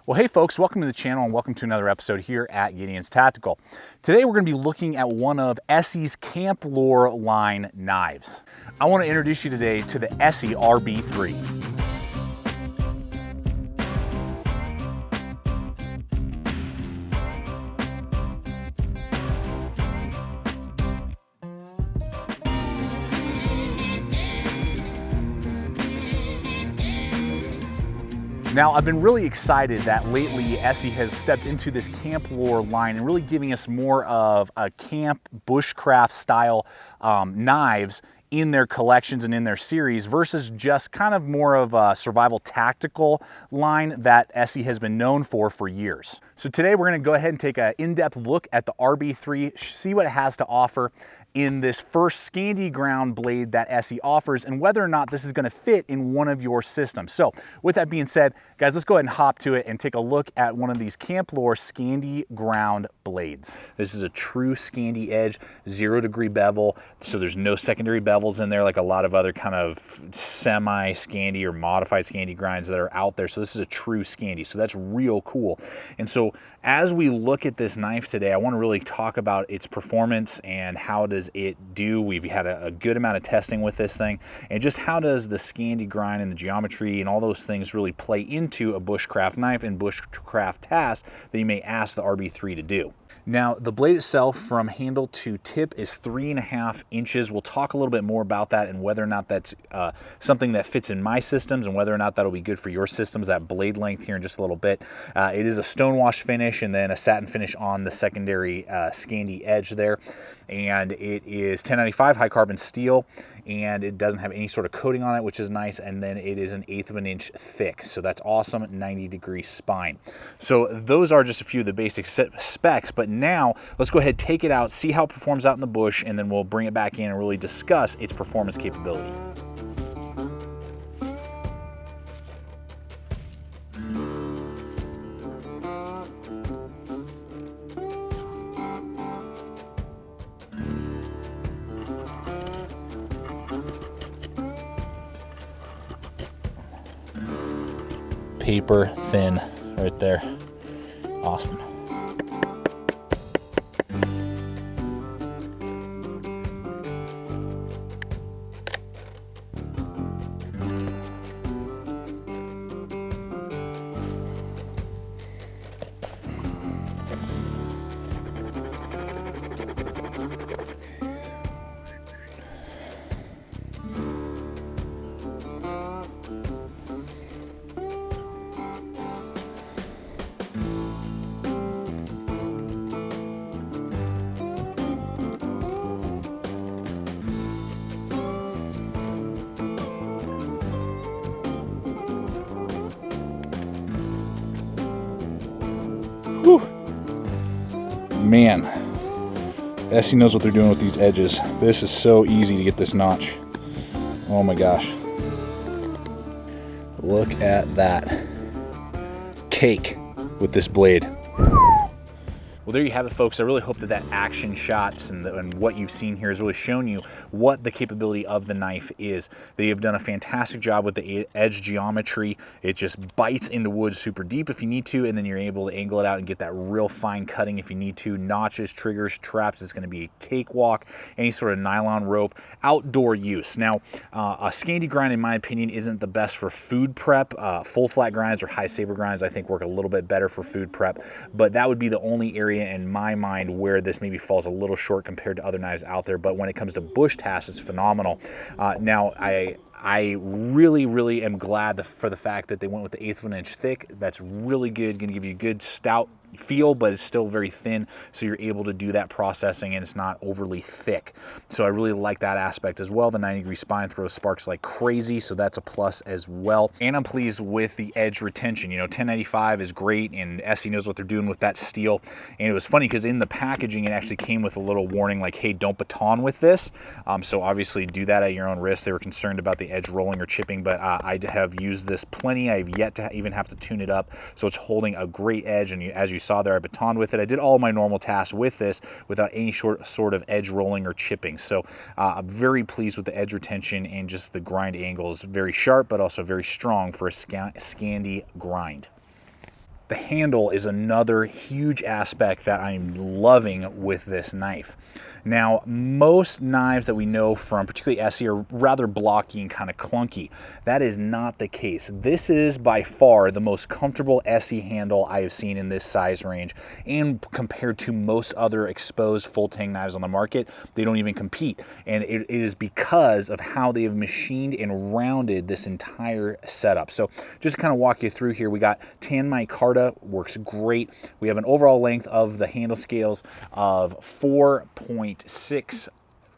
Well, hey folks, welcome to the channel and welcome to another episode here at Gideon's Tactical. Today we're going to be looking at one of ESEE's Camp Lore line knives. I want to introduce you today to the ESEE RB3. Now, I've been really excited that lately ESEE has stepped into this Camp Lore line and really giving us more of a camp bushcraft style knives in their collections and in their series versus just kind of more of a survival tactical line that ESEE has been known for years. So today we're going to go ahead and take an in-depth look at the RB3, see what it has to offer in this first Scandi ground blade that ESEE offers and whether or not this is going to fit in one of your systems. So with that being said, guys, let's go ahead and hop to it and take a look at one of these Camp Lore Scandi ground blades. This is a true Scandi edge, 0-degree bevel, so there's no secondary bevels in there like a lot of other kind of semi-Scandi or modified Scandi grinds that are out there. So this is a true Scandi, so that's real cool. And so as we look at this knife today, I want to really talk about its performance and how does it do. We've had a good amount of testing with this thing, and just how does the Scandi grind and the geometry and all those things really play into a bushcraft knife and bushcraft task that you may ask the RB3 to do. Now, the blade itself from handle to tip is 3.5 inches. We'll talk a little bit more about that and whether or not that's something that fits in my systems and whether or not that'll be good for your systems, that blade length here in just a little bit. It is a stonewash finish and then a satin finish on the secondary Scandi edge there. And it is 1095 high carbon steel, and it doesn't have any sort of coating on it, which is nice. And then it is 1/8 of an inch thick, so that's awesome. 90-degree spine. So those are just a few of the basic specs. But now let's go ahead, take it out, see how it performs out in the bush, and then we'll bring it back in and really discuss its performance capability. Paper thin right there. Awesome. Whew. Man, ESEE knows what they're doing with these edges. This is so easy to get this notch. Oh my gosh. Look at that. Cake with this blade. Well, there you have it, folks. I really hope that action shots and what you've seen here has really shown you what the capability of the knife is. They have done a fantastic job with the edge geometry. It just bites into wood super deep if you need to, and then you're able to angle it out and get that real fine cutting if you need to. Notches, triggers, traps. It's going to be a cakewalk. Any sort of nylon rope, outdoor use. Now, a Scandi grind, in my opinion, isn't the best for food prep. Full flat grinds or high saber grinds, I think, work a little bit better for food prep, but that would be the only area in my mind where this maybe falls a little short compared to other knives out there. But when it comes to bush tasks, it's phenomenal. Now, I really am glad for the fact that they went with the 1/8 of an inch thick. That's really good. Going to give you a good stout feel, but it's still very thin, so you're able to do that processing and it's not overly thick. So I really like that aspect as well. The 90-degree spine throws sparks like crazy, so that's a plus as well. And I'm pleased with the edge retention. You know, 1095 is great, and ESEE knows what they're doing with that steel. And it was funny because in the packaging it actually came with a little warning like, hey, don't baton with this. So obviously do that at your own risk. They were concerned about the edge rolling or chipping, but I have used this plenty. I've yet to even have to tune it up, so it's holding a great edge. And as you saw there, I batoned with it. I did all my normal tasks with this without any sort of edge rolling or chipping. So I'm very pleased with the edge retention, and just the grind angle is very sharp, but also very strong for a Scandi grind. The handle is another huge aspect that I'm loving with this knife. Now, most knives that we know from, particularly ESEE, are rather blocky and kind of clunky. That is not the case. This is by far the most comfortable ESEE handle I have seen in this size range, and compared to most other exposed full tang knives on the market, they don't even compete. And it is because of how they have machined and rounded this entire setup. So just kind of walk you through here. We got tan micarta, works great. We have an overall length of the handle scales of 4.6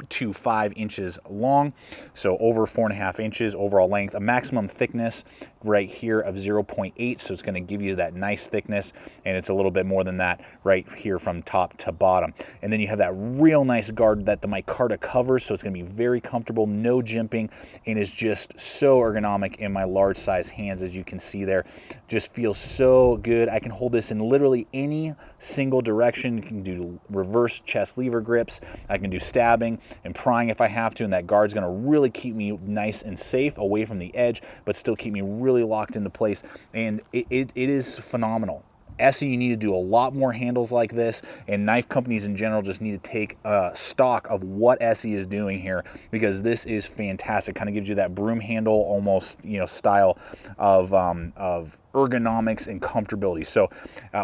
to 5 inches long, so over 4.5 inches overall length. A maximum thickness right here of 0.8, so it's going to give you that nice thickness, and it's a little bit more than that right here from top to bottom. And then you have that real nice guard that the micarta covers, so it's going to be very comfortable, no jimping, and is just so ergonomic in my large size hands. As you can see there, just feels so good. I can hold this in literally any single direction. You can do reverse chest lever grips, I can do stabbing and prying if I have to, and that guard's going to really keep me nice and safe away from the edge, but still keep me really locked into place. And it is phenomenal. ESEE, you need to do a lot more handles like this, and knife companies in general just need to take stock of what ESEE is doing here, because this is fantastic. Kind of gives you that broom handle almost, you know, style of ergonomics and comfortability. So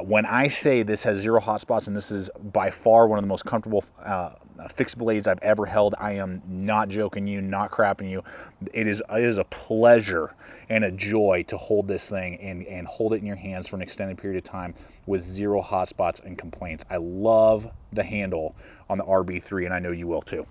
when I say this has 0 hot spots, and this is by far one of the most comfortable fixed blades I've ever held, I am not joking you, not crapping you. It is a pleasure and a joy to hold this thing and hold it in your hands for an extended period of time with 0 hot spots and complaints. I love the handle on the RB3, and I know you will too.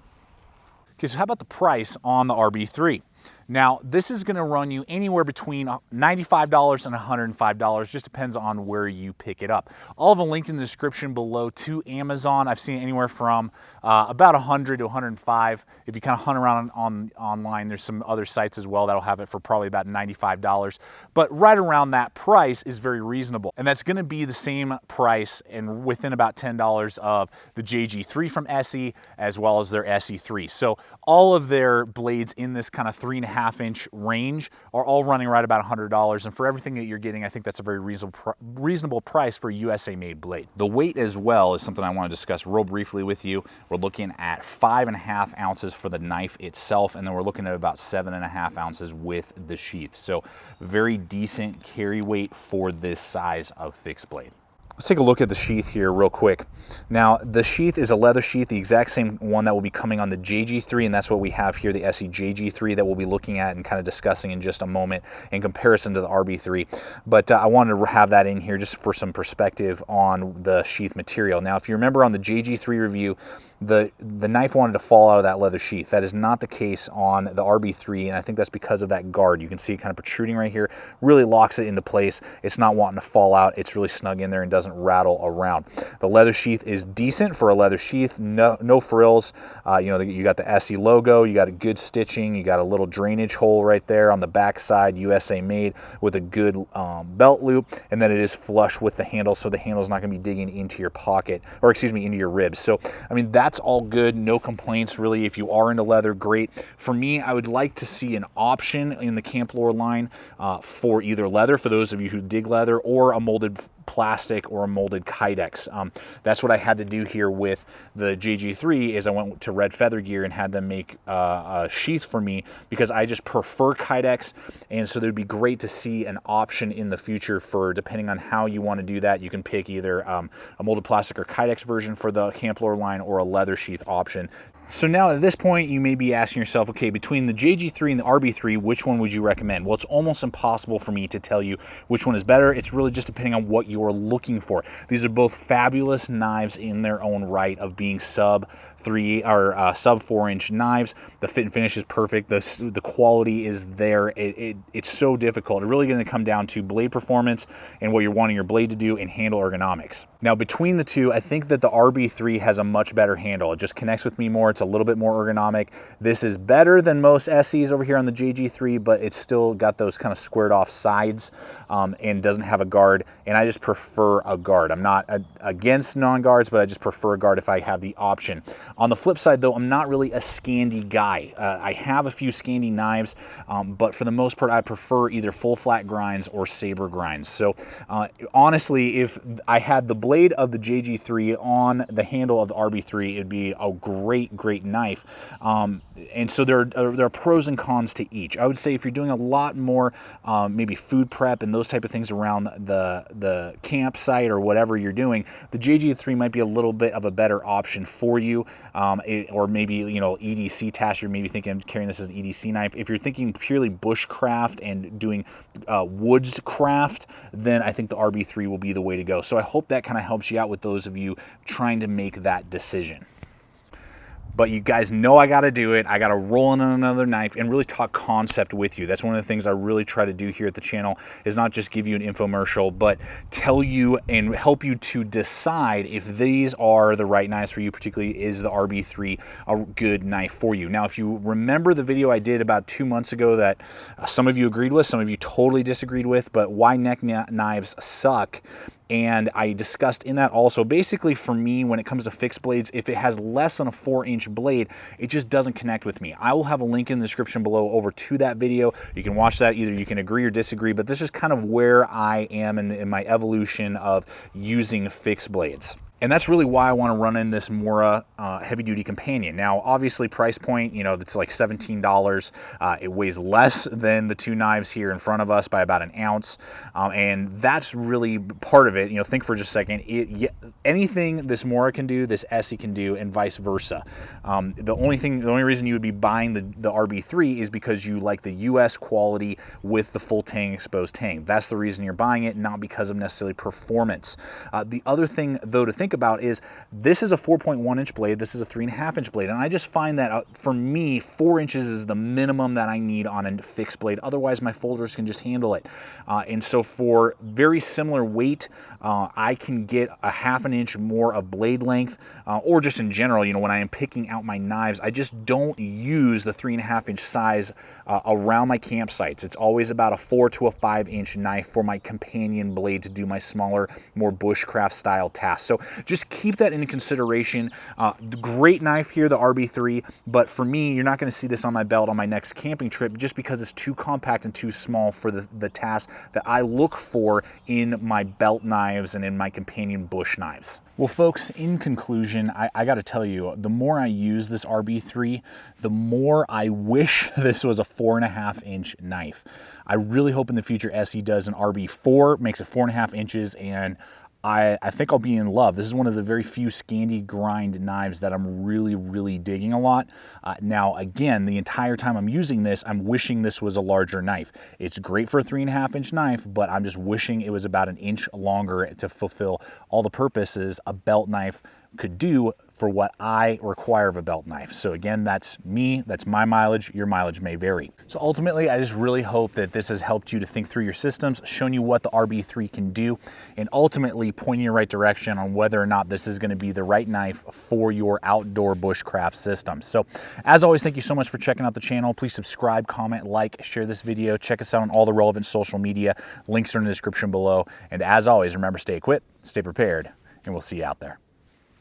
Okay, so how about the price on the RB3? Now, this is going to run you anywhere between $95 and $105, just depends on where you pick it up. All of them linked in the description below to Amazon. I've seen anywhere from about $100 to $105. If you kind of hunt around online, there's some other sites as well that'll have it for probably about $95. But right around that price is very reasonable. And that's going to be the same price and within about $10 of the JG3 from ESEE, as well as their SE3. So all of their blades in this kind of 3.5-inch range are all running right about $100, and for everything that you're getting, I think that's a very reasonable price for a USA-made blade. The weight as well is something I want to discuss real briefly with you. We're looking at 5.5 ounces for the knife itself, and then we're looking at about 7.5 ounces with the sheath. So very decent carry weight for this size of fixed blade. Let's take a look at the sheath here real quick. Now, the sheath is a leather sheath, the exact same one that will be coming on the JG3, and that's what we have here, the ESEE JG3, that we'll be looking at and kind of discussing in just a moment in comparison to the RB3. But I wanted to have that in here just for some perspective on the sheath material. Now, if you remember on the JG3 review, the knife wanted to fall out of that leather sheath. That is not the case on the RB3, and I think that's because of that guard. You can see it kind of protruding right here, really locks it into place. It's not wanting to fall out. It's really snug in there and doesn't rattle around. The leather sheath is decent for a leather sheath, no frills. You know, you got the ESEE logo, you got a good stitching, you got a little drainage hole right there on the back side, USA made, with a good belt loop, and then it is flush with the handle, so the handle is not going to be digging into your pocket, or excuse me, into your ribs. So, I mean, that's all good, no complaints really. If you are into leather, great. For me, I would like to see an option in the Camp Lore line for either leather, for those of you who dig leather, or a molded plastic or a molded Kydex. That's what I had to do here with the JG3, is I went to Red Feather Gear and had them make a sheath for me, because I just prefer Kydex, and so it would be great to see an option in the future for, depending on how you want to do that, you can pick either a molded plastic or Kydex version for the Camp Lore line, or a leather sheath option. So now at this point, you may be asking yourself, okay, between the JG3 and the RB3, which one would you recommend? Well, it's almost impossible for me to tell you which one is better. It's really just depending on what you're looking for. These are both fabulous knives in their own right, of being sub 4-inch knives. The fit and finish is perfect. The quality is there. It's so difficult. It's really going to come down to blade performance and what you're wanting your blade to do, and handle ergonomics. Now, between the two, I think that the RB3 has a much better handle. It just connects with me more. It's a little bit more ergonomic. This is better than most ESEEs over here on the JG3, but it's still got those kind of squared off sides and doesn't have a guard, and I just prefer a guard. I'm not against non-guards, but I just prefer a guard if I have the option. On the flip side though, I'm not really a Scandi guy. I have a few Scandi knives, but for the most part I prefer either full flat grinds or saber grinds. So honestly, if I had the blade of the JG3 on the handle of the RB3, it'd be a great knife. And so there are pros and cons to each. I would say if you're doing a lot more maybe food prep and those type of things around the campsite or whatever you're doing, the JG3 might be a little bit of a better option for you. Or maybe, you know, EDC task, you're maybe thinking of carrying this as an EDC knife. If you're thinking purely bushcraft and doing woods craft, then I think the RB3 will be the way to go. So I hope that kind of helps you out with those of you trying to make that decision. But you guys know I got to do it. I got to roll in on another knife and really talk concept with you. That's one of the things I really try to do here at the channel, is not just give you an infomercial, but tell you and help you to decide if these are the right knives for you, particularly is the RB3 a good knife for you. Now, if you remember the video I did about 2 months ago that some of you agreed with, some of you totally disagreed with, but why neck knives suck, and I discussed in that also, basically for me, when it comes to fixed blades, if it has less than a 4-inch blade, it just doesn't connect with me. I will have a link in the description below over to that video. You can watch that. Either you can agree or disagree, but this is kind of where I am in my evolution of using fixed blades. And that's really why I want to run in this Mora heavy-duty companion. Now, obviously, price point, you know, it's like $17. It weighs less than the two knives here in front of us by about an ounce, and that's really part of it. You know, think for just a second. Anything this Mora can do, this ESEE can do, and vice versa. The only reason you would be buying the RB3 is because you like the U.S. quality with the full tang exposed tang. That's the reason you're buying it, not because of necessarily performance. The other thing, though, to think about is this is a 4.1-inch blade, this is a 3.5-inch blade, and I just find that for me 4 inches is the minimum that I need on a fixed blade. Otherwise my folders can just handle it, and so for very similar weight, I can get a 1/2 inch more of blade length, or just in general, you know, when I am picking out my knives, I just don't use the 3.5-inch size around my campsites. It's always about a 4 to a 5-inch knife for my companion blade to do my smaller, more bushcraft style tasks. So just keep that into consideration. Great knife here, the RB3, but for me, you're not going to see this on my belt on my next camping trip just because it's too compact and too small for the task that I look for in my belt knives and in my companion bush knives. Well, folks, in conclusion, I got to tell you, the more I use this RB3, the more I wish this was a 4.5-inch knife. I really hope in the future ESEE does an RB4, makes it 4.5 inches, and I think I'll be in love. This is one of the very few Scandi grind knives that I'm really digging a lot. Now, again, the entire time I'm using this, I'm wishing this was a larger knife. It's great for a 3.5-inch knife, but I'm just wishing it was about an inch longer to fulfill all the purposes a belt knife could do for what I require of a belt knife. So again, that's me, that's my mileage, your mileage may vary. So ultimately, I just really hope that this has helped you to think through your systems, shown you what the RB3 can do, and ultimately point you in the right direction on whether or not this is gonna be the right knife for your outdoor bushcraft system. So as always, thank you so much for checking out the channel. Please subscribe, comment, like, share this video. Check us out on all the relevant social media. Links are in the description below. And as always, remember, stay equipped, stay prepared, and we'll see you out there.